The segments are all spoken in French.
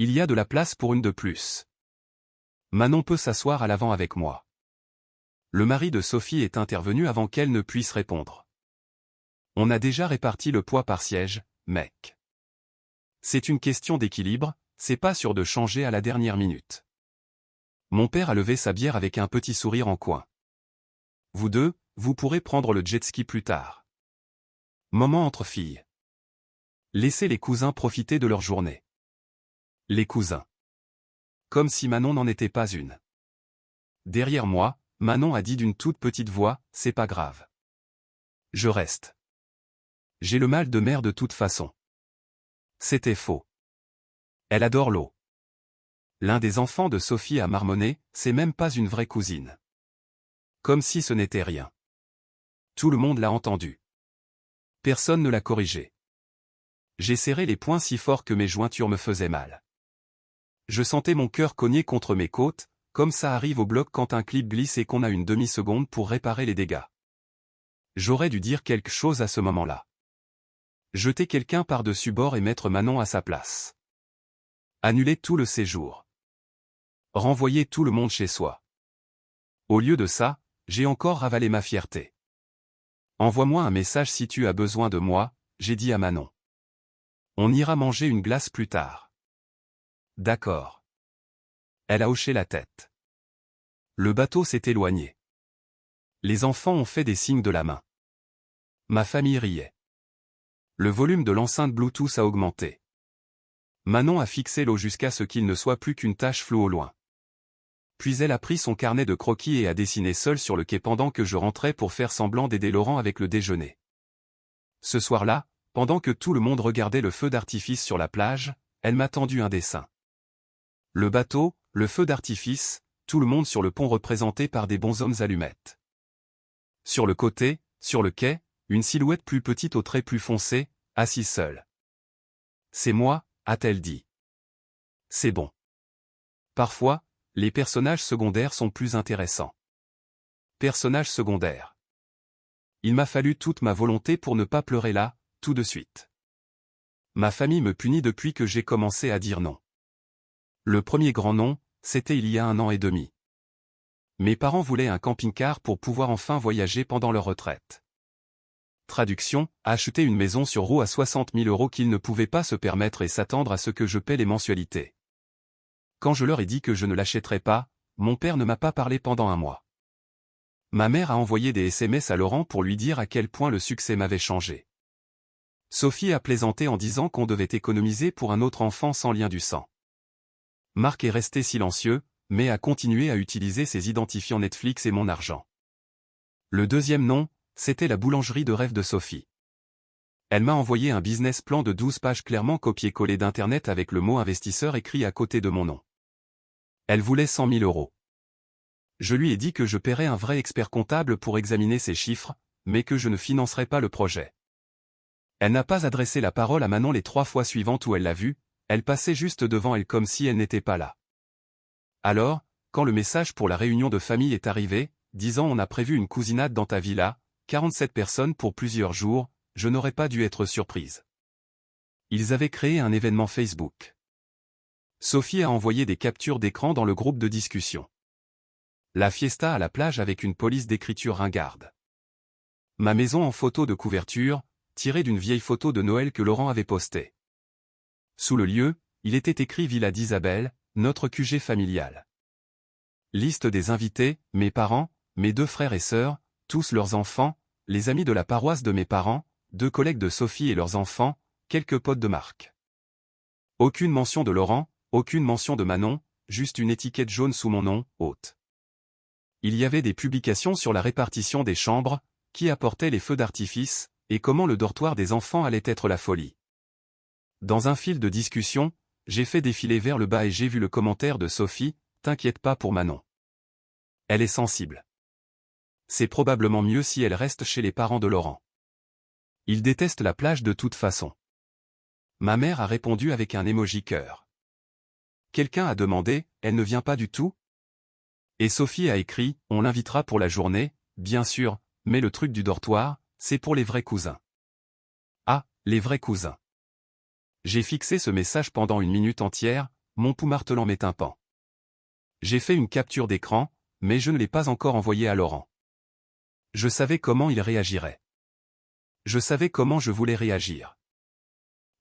Il y a de la place pour une de plus. Manon peut s'asseoir à l'avant avec moi. Le mari de Sophie est intervenu avant qu'elle ne puisse répondre. On a déjà réparti le poids par siège, mec. C'est une question d'équilibre, c'est pas sûr de changer à la dernière minute. Mon père a levé sa bière avec un petit sourire en coin. Vous deux, vous pourrez prendre le jet-ski plus tard. Moment entre filles. Laissez les cousins profiter de leur journée. Les cousins. Comme si Manon n'en était pas une. Derrière moi, Manon a dit d'une toute petite voix, c'est pas grave. Je reste. J'ai le mal de mer de toute façon. C'était faux. Elle adore l'eau. L'un des enfants de Sophie a marmonné, c'est même pas une vraie cousine. Comme si ce n'était rien. Tout le monde l'a entendu. Personne ne l'a corrigé. J'ai serré les poings si fort que mes jointures me faisaient mal. Je sentais mon cœur cogner contre mes côtes, comme ça arrive au bloc quand un clip glisse et qu'on a une demi-seconde pour réparer les dégâts. J'aurais dû dire quelque chose à ce moment-là. Jeter quelqu'un par-dessus bord et mettre Manon à sa place. Annuler tout le séjour. Renvoyer tout le monde chez soi. Au lieu de ça, j'ai encore ravalé ma fierté. Envoie-moi un message si tu as besoin de moi, j'ai dit à Manon. On ira manger une glace plus tard. D'accord. Elle a hoché la tête. Le bateau s'est éloigné. Les enfants ont fait des signes de la main. Ma famille riait. Le volume de l'enceinte Bluetooth a augmenté. Manon a fixé l'eau jusqu'à ce qu'il ne soit plus qu'une tache floue au loin. Puis elle a pris son carnet de croquis et a dessiné seule sur le quai pendant que je rentrais pour faire semblant d'aider Laurent avec le déjeuner. Ce soir-là, pendant que tout le monde regardait le feu d'artifice sur la plage, elle m'a tendu un dessin. Le bateau, le feu d'artifice, tout le monde sur le pont représenté par des bonshommes allumettes. Sur le côté, sur le quai, une silhouette plus petite aux traits plus foncés, assise seule. C'est moi, a-t-elle dit. C'est bon. Parfois, les personnages secondaires sont plus intéressants. Personnages secondaires. Il m'a fallu toute ma volonté pour ne pas pleurer là, tout de suite. Ma famille me punit depuis que j'ai commencé à dire non. Le premier grand non, c'était il y a 1 an et demi. Mes parents voulaient un camping-car pour pouvoir enfin voyager pendant leur retraite. Traduction, acheter une maison sur roue à 60 000 € qu'ils ne pouvaient pas se permettre et s'attendre à ce que je paie les mensualités. Quand je leur ai dit que je ne l'achèterais pas, mon père ne m'a pas parlé pendant 1 mois. Ma mère a envoyé des SMS à Laurent pour lui dire à quel point le succès m'avait changé. Sophie a plaisanté en disant qu'on devait économiser pour un autre enfant sans lien du sang. Marc est resté silencieux, mais a continué à utiliser ses identifiants Netflix et mon argent. Le deuxième nom, c'était la boulangerie de rêve de Sophie. Elle m'a envoyé un business plan de 12 pages clairement copié-collé d'Internet avec le mot investisseur écrit à côté de mon nom. Elle voulait 100 000 €. Je lui ai dit que je paierais un vrai expert comptable pour examiner ces chiffres, mais que je ne financerais pas le projet. Elle n'a pas adressé la parole à Manon les 3 fois suivantes où elle l'a vue, elle passait juste devant elle comme si elle n'était pas là. Alors, quand le message pour la réunion de famille est arrivé, disant on a prévu une cousinade dans ta villa, 47 personnes pour plusieurs jours, je n'aurais pas dû être surprise. Ils avaient créé un événement Facebook. Sophie a envoyé des captures d'écran dans le groupe de discussion. La fiesta à la plage avec une police d'écriture ringarde. Ma maison en photo de couverture, tirée d'une vieille photo de Noël que Laurent avait postée. Sous le lieu, il était écrit Villa d'Isabelle, notre QG familial. Liste des invités, mes parents, mes 2 frères et sœurs, tous leurs enfants, les amis de la paroisse de mes parents, 2 collègues de Sophie et leurs enfants, quelques potes de Marc. Aucune mention de Laurent, aucune mention de Manon, juste une étiquette jaune sous mon nom, hôte. Il y avait des publications sur la répartition des chambres, qui apportait les feux d'artifice, et comment le dortoir des enfants allait être la folie. Dans un fil de discussion, j'ai fait défiler vers le bas et j'ai vu le commentaire de Sophie, « T'inquiète pas pour Manon. Elle est sensible. C'est probablement mieux si elle reste chez les parents de Laurent. Il déteste la plage de toute façon. » Ma mère a répondu avec un emoji cœur. Quelqu'un a demandé, « Elle ne vient pas du tout ?» Et Sophie a écrit, « On l'invitera pour la journée, bien sûr, mais le truc du dortoir, c'est pour les vrais cousins. » Ah, les vrais cousins. J'ai fixé ce message pendant 1 minute entière, mon pouls martelant mes tympans. J'ai fait une capture d'écran, mais je ne l'ai pas encore envoyée à Laurent. Je savais comment il réagirait. Je savais comment je voulais réagir.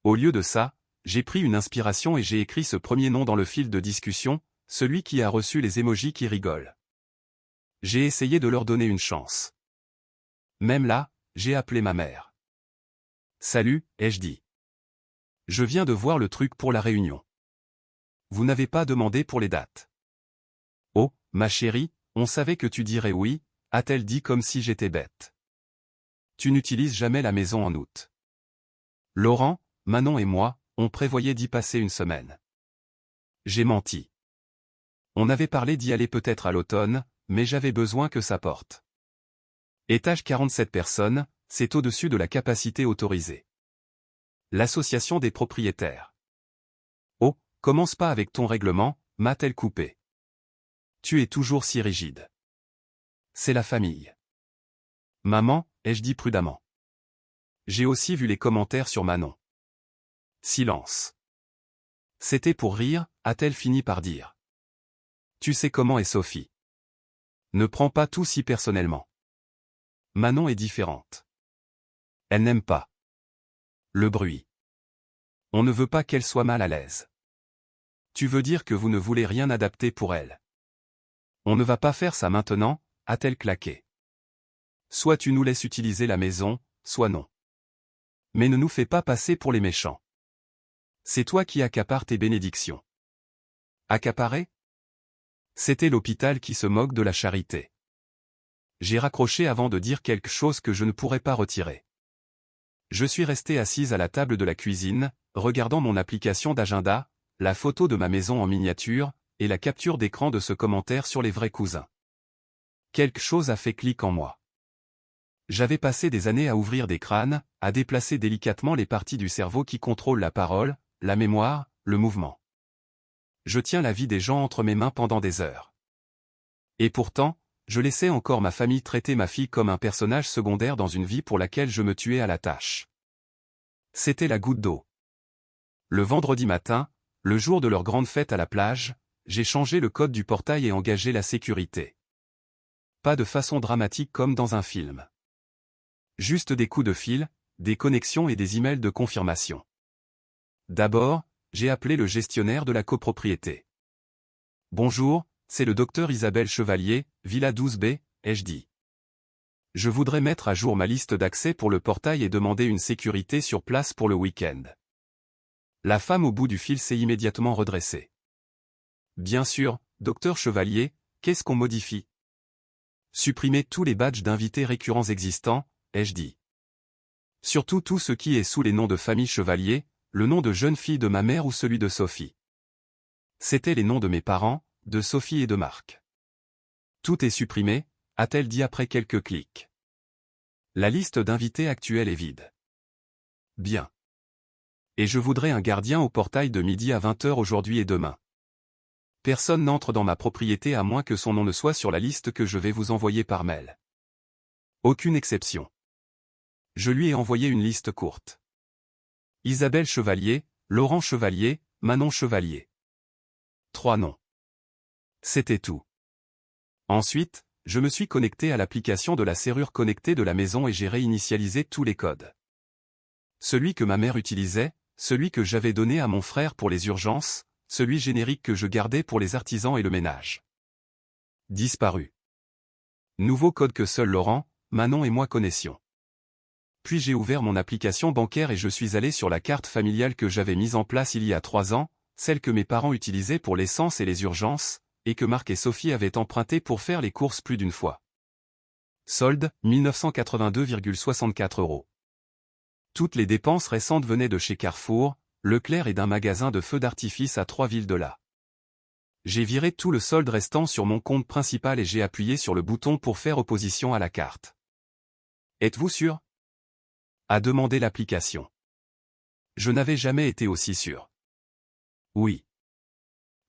Au lieu de ça, j'ai pris une inspiration et j'ai écrit ce premier nom dans le fil de discussion, celui qui a reçu les émojis qui rigolent. J'ai essayé de leur donner une chance. Même là, j'ai appelé ma mère. Salut, ai-je dit. Je viens de voir le truc pour la réunion. Vous n'avez pas demandé pour les dates. Oh, ma chérie, on savait que tu dirais oui, a-t-elle dit comme si j'étais bête. Tu n'utilises jamais la maison en août. Laurent, Manon et moi, on prévoyait d'y passer une semaine. J'ai menti. On avait parlé d'y aller peut-être à l'automne, mais j'avais besoin que ça porte. Étage 47 personnes, c'est au-dessus de la capacité autorisée. L'association des propriétaires. Oh, commence pas avec ton règlement, m'a-t-elle coupé. Tu es toujours si rigide. C'est la famille. Maman, ai-je dit prudemment. J'ai aussi vu les commentaires sur Manon. Silence. C'était pour rire, a-t-elle fini par dire. Tu sais comment est Sophie. Ne prends pas tout si personnellement. Manon est différente. Elle n'aime pas le bruit. On ne veut pas qu'elle soit mal à l'aise. Tu veux dire que vous ne voulez rien adapter pour elle. On ne va pas faire ça maintenant, a-t-elle claqué. Soit tu nous laisses utiliser la maison, soit non. Mais ne nous fais pas passer pour les méchants. C'est toi qui accapares tes bénédictions. Accaparer? C'était l'hôpital qui se moque de la charité. J'ai raccroché avant de dire quelque chose que je ne pourrais pas retirer. Je suis resté assise à la table de la cuisine, regardant mon application d'agenda, la photo de ma maison en miniature, et la capture d'écran de ce commentaire sur les vrais cousins. Quelque chose a fait clic en moi. J'avais passé des années à ouvrir des crânes, à déplacer délicatement les parties du cerveau qui contrôlent la parole, la mémoire, le mouvement. Je tiens la vie des gens entre mes mains pendant des heures. Et pourtant, je laissais encore ma famille traiter ma fille comme un personnage secondaire dans une vie pour laquelle je me tuais à la tâche. C'était la goutte d'eau. Le vendredi matin, le jour de leur grande fête à la plage, j'ai changé le code du portail et engagé la sécurité. Pas de façon dramatique comme dans un film. Juste des coups de fil, des connexions et des emails de confirmation. D'abord, j'ai appelé le gestionnaire de la copropriété. Bonjour, c'est le docteur Isabelle Chevalier, Villa 12B, ai-je dit. Je voudrais mettre à jour ma liste d'accès pour le portail et demander une sécurité sur place pour le week-end. La femme au bout du fil s'est immédiatement redressée. Bien sûr, docteur Chevalier, qu'est-ce qu'on modifie? Supprimer tous les badges d'invités récurrents existants, ai-je dit. Surtout tout ce qui est sous les noms de famille Chevalier, le nom de jeune fille de ma mère ou celui de Sophie. C'étaient les noms de mes parents, de Sophie et de Marc. Tout est supprimé, a-t-elle dit après quelques clics. La liste d'invités actuelle est vide. Bien. Et je voudrais un gardien au portail de midi à 20h aujourd'hui et demain. Personne n'entre dans ma propriété à moins que son nom ne soit sur la liste que je vais vous envoyer par mail. Aucune exception. Je lui ai envoyé une liste courte. Isabelle Chevalier, Laurent Chevalier, Manon Chevalier. 3 noms. C'était tout. Ensuite, je me suis connecté à l'application de la serrure connectée de la maison et j'ai réinitialisé tous les codes. Celui que ma mère utilisait, celui que j'avais donné à mon frère pour les urgences, celui générique que je gardais pour les artisans et le ménage. Disparu. Nouveau code que seul Laurent, Manon et moi connaissions. Puis j'ai ouvert mon application bancaire et je suis allé sur la carte familiale que j'avais mise en place il y a 3 ans, celle que mes parents utilisaient pour l'essence et les urgences, et que Marc et Sophie avaient empruntée pour faire les courses plus d'une fois. Solde, 1982,64 €. Toutes les dépenses récentes venaient de chez Carrefour, Leclerc et d'un magasin de feux d'artifice à 3 villes de là. J'ai viré tout le solde restant sur mon compte principal et j'ai appuyé sur le bouton pour faire opposition à la carte. Êtes-vous sûr? A demandé l'application. Je n'avais jamais été aussi sûr. Oui.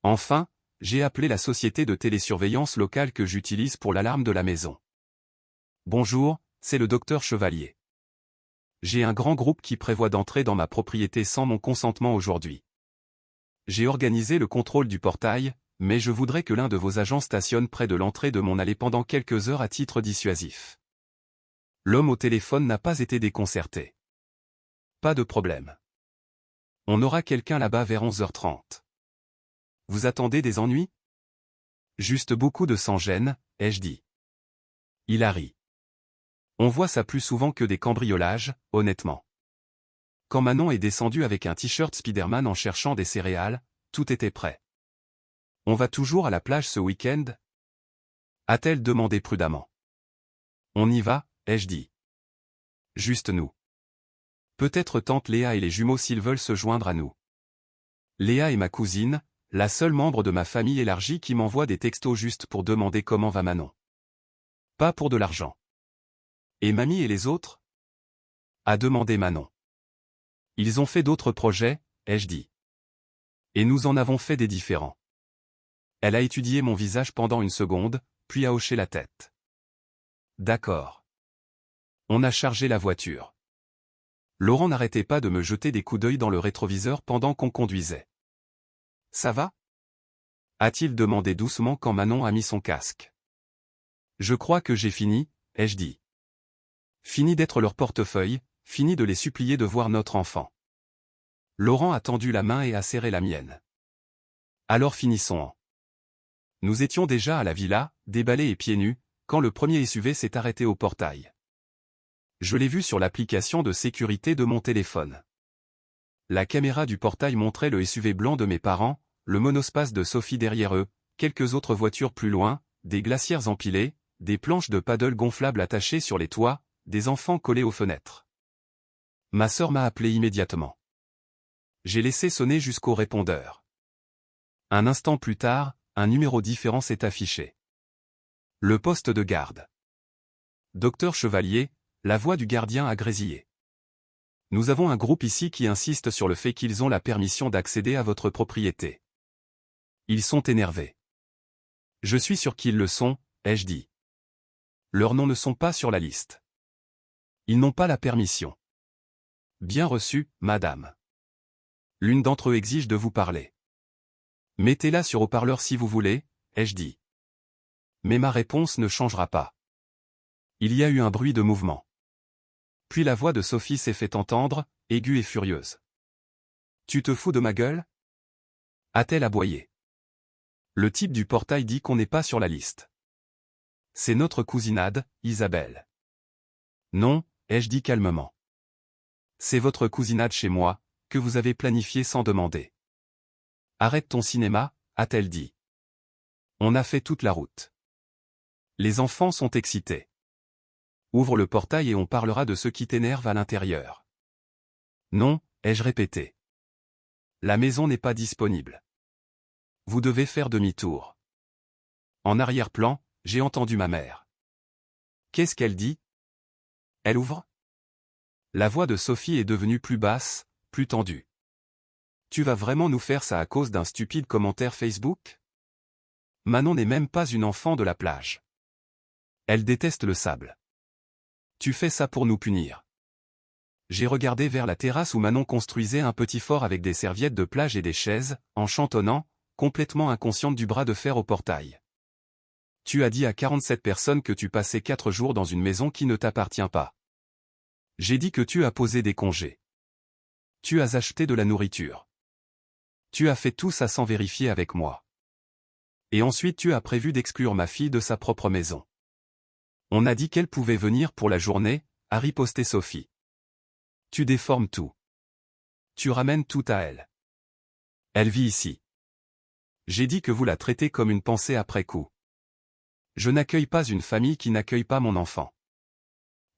Enfin, j'ai appelé la société de télésurveillance locale que j'utilise pour l'alarme de la maison. Bonjour, c'est le docteur Chevalier. J'ai un grand groupe qui prévoit d'entrer dans ma propriété sans mon consentement aujourd'hui. J'ai organisé le contrôle du portail, mais je voudrais que l'un de vos agents stationne près de l'entrée de mon allée pendant quelques heures à titre dissuasif. L'homme au téléphone n'a pas été déconcerté. Pas de problème. On aura quelqu'un là-bas vers 11h30. Vous attendez des ennuis? Juste beaucoup de sans-gêne, ai-je dit. Il a ri. On voit ça plus souvent que des cambriolages, honnêtement. Quand Manon est descendue avec un t-shirt Spider-Man en cherchant des céréales, tout était prêt. On va toujours à la plage ce week-end? A-t-elle demandé prudemment. On y va, ai-je dit. Juste nous. Peut-être tante Léa et les jumeaux s'ils veulent se joindre à nous. Léa est ma cousine, la seule membre de ma famille élargie qui m'envoie des textos juste pour demander comment va Manon. Pas pour de l'argent. Et mamie et les autres? A demandé Manon. Ils ont fait d'autres projets, ai-je dit. Et nous en avons fait des différents. Elle a étudié mon visage pendant une seconde, puis a hoché la tête. D'accord. On a chargé la voiture. Laurent n'arrêtait pas de me jeter des coups d'œil dans le rétroviseur pendant qu'on conduisait. Ça va? A-t-il demandé doucement quand Manon a mis son casque. Je crois que j'ai fini, ai-je dit. Fini d'être leur portefeuille, fini de les supplier de voir notre enfant. Laurent a tendu la main et a serré la mienne. Alors finissons. Nous étions déjà à la villa, déballés et pieds nus, quand le premier SUV s'est arrêté au portail. Je l'ai vu sur l'application de sécurité de mon téléphone. La caméra du portail montrait le SUV blanc de mes parents, le monospace de Sophie derrière eux, quelques autres voitures plus loin, des glacières empilées, des planches de paddle gonflables attachées sur les toits, des enfants collés aux fenêtres. Ma sœur m'a appelé immédiatement. J'ai laissé sonner jusqu'au répondeur. Un instant plus tard, un numéro différent s'est affiché. Le poste de garde. Docteur Chevalier, la voix du gardien a grésillé. Nous avons un groupe ici qui insiste sur le fait qu'ils ont la permission d'accéder à votre propriété. Ils sont énervés. Je suis sûr qu'ils le sont, ai-je dit. Leurs noms ne sont pas sur la liste. Ils n'ont pas la permission. Bien reçu, madame. L'une d'entre eux exige de vous parler. Mettez-la sur haut-parleur si vous voulez, ai-je dit. Mais ma réponse ne changera pas. Il y a eu un bruit de mouvement. Puis la voix de Sophie s'est fait entendre, aiguë et furieuse. Tu te fous de ma gueule? A-t-elle aboyé. Le type du portail dit qu'on n'est pas sur la liste. C'est notre cousinade, Isabelle. Non, ai-je dit calmement. C'est votre cousinade chez moi, que vous avez planifiée sans demander. Arrête ton cinéma, a-t-elle dit. On a fait toute la route. Les enfants sont excités. Ouvre le portail et on parlera de ce qui t'énerve à l'intérieur. Non, ai-je répété. La maison n'est pas disponible. Vous devez faire demi-tour. En arrière-plan, j'ai entendu ma mère. Qu'est-ce qu'elle dit? Elle ouvre? La voix de Sophie est devenue plus basse, plus tendue. Tu vas vraiment nous faire ça à cause d'un stupide commentaire Facebook? Manon n'est même pas une enfant de la plage. Elle déteste le sable. Tu fais ça pour nous punir. J'ai regardé vers la terrasse où Manon construisait un petit fort avec des serviettes de plage et des chaises, en chantonnant, complètement inconsciente du bras de fer au portail. Tu as dit à 47 personnes que tu passais 4 jours dans une maison qui ne t'appartient pas. J'ai dit que tu as posé des congés. Tu as acheté de la nourriture. Tu as fait tout ça sans vérifier avec moi. Et ensuite tu as prévu d'exclure ma fille de sa propre maison. On a dit qu'elle pouvait venir pour la journée, a riposté Sophie. Tu déformes tout. Tu ramènes tout à elle. Elle vit ici. J'ai dit que vous la traitez comme une pensée après coup. Je n'accueille pas une famille qui n'accueille pas mon enfant.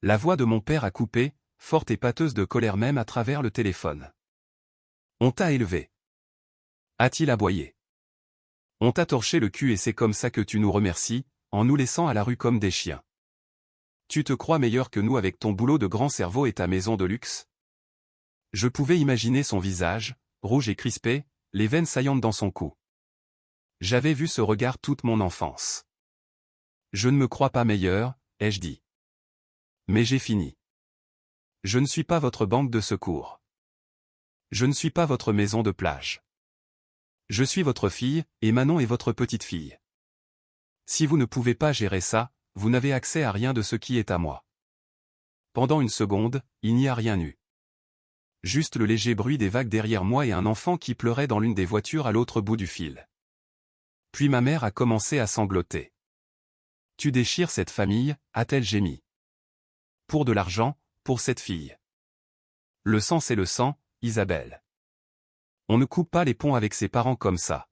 La voix de mon père a coupé, forte et pâteuse de colère même à travers le téléphone. On t'a élevé. A-t-il aboyé. On t'a torché le cul et c'est comme ça que tu nous remercies, en nous laissant à la rue comme des chiens. Tu te crois meilleur que nous avec ton boulot de grand cerveau et ta maison de luxe? Je pouvais imaginer son visage, rouge et crispé, les veines saillantes dans son cou. J'avais vu ce regard toute mon enfance. Je ne me crois pas meilleur, ai-je dit. Mais j'ai fini. Je ne suis pas votre banque de secours. Je ne suis pas votre maison de plage. Je suis votre fille, et Manon est votre petite fille. Si vous ne pouvez pas gérer ça, vous n'avez accès à rien de ce qui est à moi. Pendant une seconde, il n'y a rien eu. Juste le léger bruit des vagues derrière moi et un enfant qui pleurait dans l'une des voitures à l'autre bout du fil. Puis ma mère a commencé à sangloter. « Tu déchires cette famille » a-t-elle gémi. « Pour de l'argent, pour cette fille. » Le sang c'est le sang, Isabelle. On ne coupe pas les ponts avec ses parents comme ça.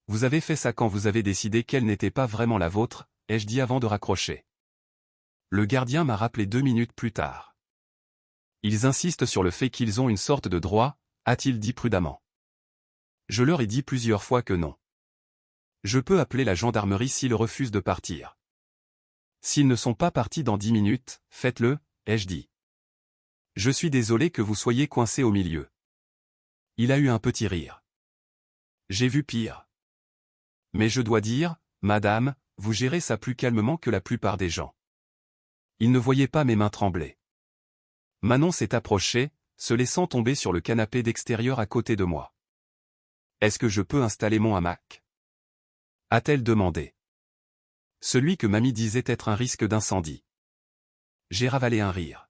Vous avez fait ça quand vous avez décidé qu'elle n'était pas vraiment la vôtre, ai-je dit avant de raccrocher. Le gardien m'a rappelé 2 minutes plus tard. Ils insistent sur le fait qu'ils ont une sorte de droit, a-t-il dit prudemment. Je leur ai dit plusieurs fois que non. Je peux appeler la gendarmerie s'ils refusent de partir. S'ils ne sont pas partis dans 10 minutes, faites-le, ai-je dit. Je suis désolé que vous soyez coincé au milieu. Il a eu un petit rire. J'ai vu pire. Mais je dois dire, madame, vous gérez ça plus calmement que la plupart des gens. Il ne voyait pas mes mains trembler. Manon s'est approchée, se laissant tomber sur le canapé d'extérieur à côté de moi. Est-ce que je peux installer mon hamac? A-t-elle demandé. Celui que mamie disait être un risque d'incendie. J'ai ravalé un rire.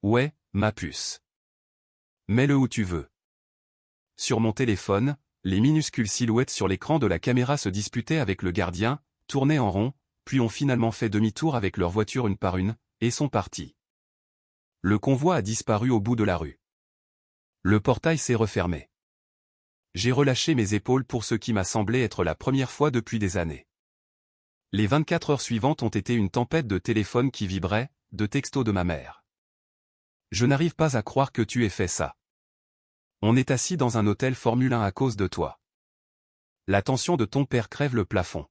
Ouais, ma puce. Mets-le où tu veux. Sur mon téléphone, les minuscules silhouettes sur l'écran de la caméra se disputaient avec le gardien, tournaient en rond, puis ont finalement fait demi-tour avec leur voiture une par une, et sont partis. Le convoi a disparu au bout de la rue. Le portail s'est refermé. J'ai relâché mes épaules pour ce qui m'a semblé être la première fois depuis des années. Les 24 heures suivantes ont été une tempête de téléphones qui vibraient, de textos de ma mère. Je n'arrive pas à croire que tu aies fait ça. On est assis dans un hôtel Formule 1 à cause de toi. La tension de ton père crève le plafond.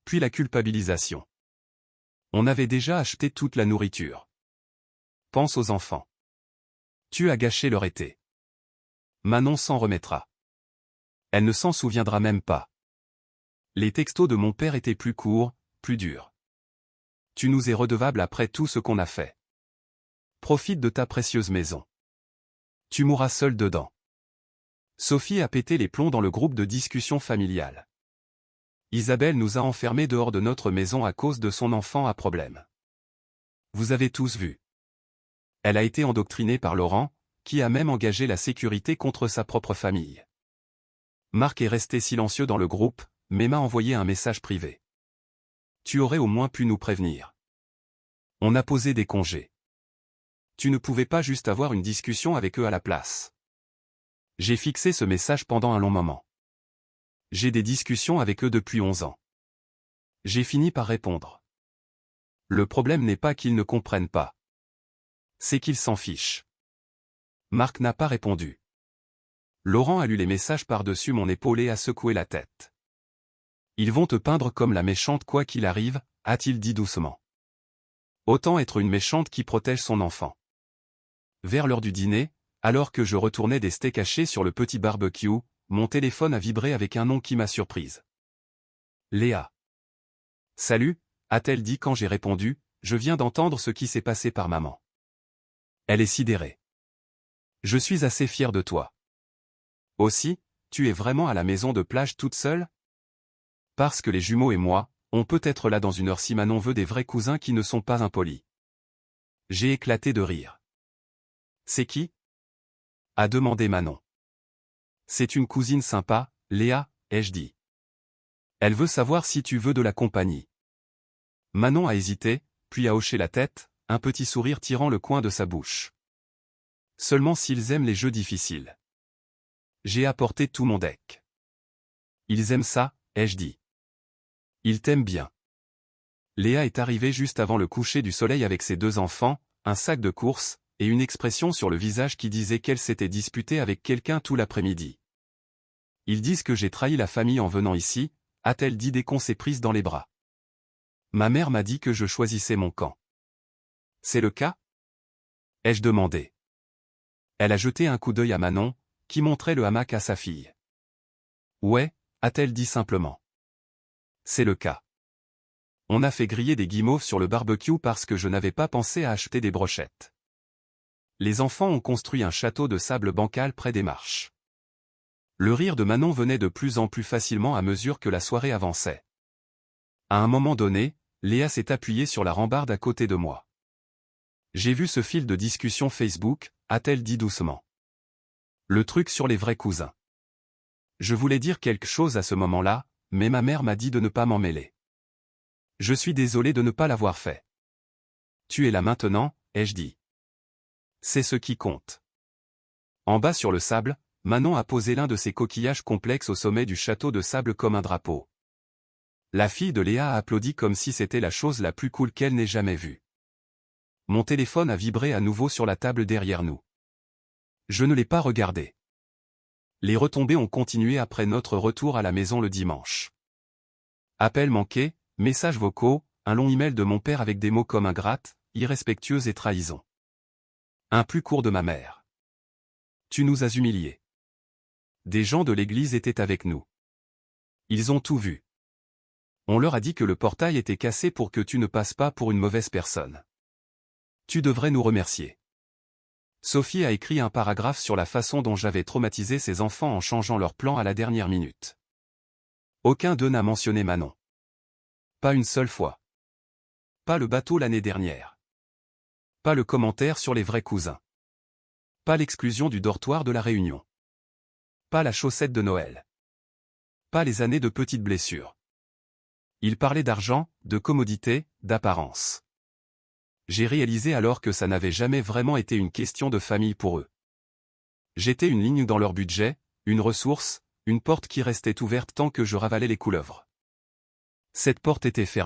Puis la culpabilisation. On avait déjà acheté toute la nourriture. Pense aux enfants. Tu as gâché leur été. Manon s'en remettra. Elle ne s'en souviendra même pas. Les textos de mon père étaient plus courts, plus durs. Tu nous es redevable après tout ce qu'on a fait. Profite de ta précieuse maison. Tu mourras seul dedans. Sophie a pété les plombs dans le groupe de discussion familiale. Isabelle nous a enfermés dehors de notre maison à cause de son enfant à problème. Vous avez tous vu. Elle a été endoctrinée par Laurent, qui a même engagé la sécurité contre sa propre famille. Marc est resté silencieux dans le groupe, mais m'a envoyé un message privé. Tu aurais au moins pu nous prévenir. On a posé des congés. Tu ne pouvais pas juste avoir une discussion avec eux à la place. J'ai fixé ce message pendant un long moment. J'ai des discussions avec eux depuis 11 ans. J'ai fini par répondre. Le problème n'est pas qu'ils ne comprennent pas. C'est qu'ils s'en fichent. Marc n'a pas répondu. Laurent a lu les messages par-dessus mon épaule et a secoué la tête. Ils vont te peindre comme la méchante quoi qu'il arrive, a-t-il dit doucement. Autant être une méchante qui protège son enfant. Vers l'heure du dîner, alors que je retournais des steaks hachés sur le petit barbecue, mon téléphone a vibré avec un nom qui m'a surprise. Léa. Salut, a-t-elle dit quand j'ai répondu, je viens d'entendre ce qui s'est passé par maman. Elle est sidérée. Je suis assez fier de toi. Aussi, tu es vraiment à la maison de plage toute seule? Parce que les jumeaux et moi, on peut être là dans une heure si Manon veut des vrais cousins qui ne sont pas impolis. J'ai éclaté de rire. C'est qui? A demandé Manon. C'est une cousine sympa, Léa, ai-je dit. Elle veut savoir si tu veux de la compagnie. Manon a hésité, puis a hoché la tête, un petit sourire tirant le coin de sa bouche. Seulement s'ils aiment les jeux difficiles. J'ai apporté tout mon deck. Ils aiment ça, ai-je dit. Ils t'aiment bien. Léa est arrivée juste avant le coucher du soleil avec ses 2 enfants, un sac de course, et une expression sur le visage qui disait qu'elle s'était disputée avec quelqu'un tout l'après-midi. Ils disent que j'ai trahi la famille en venant ici, a-t-elle dit dès qu'on s'est prise dans les bras. Ma mère m'a dit que je choisissais mon camp. C'est le cas? Ai-je demandé. Elle a jeté un coup d'œil à Manon, qui montrait le hamac à sa fille. Ouais, a-t-elle dit simplement. C'est le cas. On a fait griller des guimauves sur le barbecue parce que je n'avais pas pensé à acheter des brochettes. Les enfants ont construit un château de sable bancal près des marches. Le rire de Manon venait de plus en plus facilement à mesure que la soirée avançait. À un moment donné, Léa s'est appuyée sur la rambarde à côté de moi. J'ai vu ce fil de discussion Facebook, a-t-elle dit doucement. Le truc sur les vrais cousins. Je voulais dire quelque chose à ce moment-là, mais ma mère m'a dit de ne pas m'en mêler. Je suis désolé de ne pas l'avoir fait. Tu es là maintenant, ai-je dit. C'est ce qui compte. En bas sur le sable, Manon a posé l'un de ses coquillages complexes au sommet du château de sable comme un drapeau. La fille de Léa a applaudi comme si c'était la chose la plus cool qu'elle n'ait jamais vue. Mon téléphone a vibré à nouveau sur la table derrière nous. Je ne l'ai pas regardé. Les retombées ont continué après notre retour à la maison le dimanche. Appels manqués, messages vocaux, un long email de mon père avec des mots comme ingrate, irrespectueuse et trahison. Un plus court de ma mère. Tu nous as humiliés. Des gens de l'église étaient avec nous. Ils ont tout vu. On leur a dit que le portail était cassé pour que tu ne passes pas pour une mauvaise personne. Tu devrais nous remercier. Sophie a écrit un paragraphe sur la façon dont j'avais traumatisé ses enfants en changeant leur plan à la dernière minute. Aucun d'eux n'a mentionné Manon. Pas une seule fois. Pas le bateau l'année dernière. Pas le commentaire sur les vrais cousins. Pas l'exclusion du dortoir de la Réunion. Pas la chaussette de Noël. Pas les années de petites blessures. Ils parlaient d'argent, de commodité, d'apparence. J'ai réalisé alors que ça n'avait jamais vraiment été une question de famille pour eux. J'étais une ligne dans leur budget, une ressource, une porte qui restait ouverte tant que je ravalais les couleuvres. Cette porte était fermée.